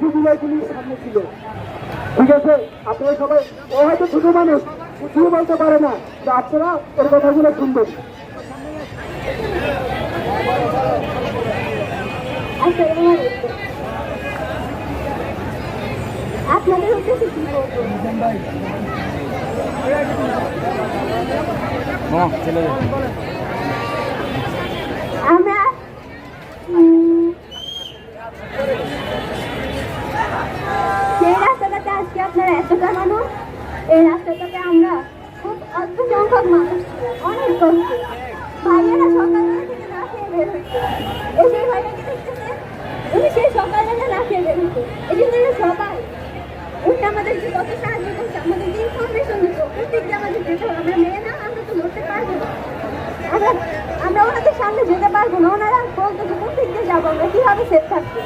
বিশ্ববিদ্যালয়গুলি সামনে ছিল। ঠিক আছে, আপনারা সবাই, ও হয়তো ছোট মানুষ, কিছুও বলতে পারে না, তো আপনারা ওর কথাগুলো শুনবেন। আপনাদের উদ্দেশ্যে কি বলবো? আমরা সেই রাস্তাটাতে আজকে আপনারা এতটা মানুষ, এই রাস্তাটাতে আমরা খুব অল্প সংখ্যক মানুষ ছিলাম, অনেক কষ্টে। ভাইয়েরা সকালবেলা থেকে না খেয়ে বের হচ্ছে, এই সেই ভাইয়াকে দেখতেছে, উনি সেই সকালবেলা না খেয়ে বের হচ্ছে। এই জন্য সবাই উনি আমাদেরকে কত সাহায্য করছে, আমাদেরকে ইনফরমেশন দিত, প্রত্যেক দিন আমাদের যেতে হবে। আমরা মেয়ে না, আমরা তো লড়তে পারবো না, আমরা ওনাদের সামনে যেতে পারবো না। ওনারা বলতো যে কোন দিক দিয়ে যাবো, আমরা কিভাবে সেফ থাকবো।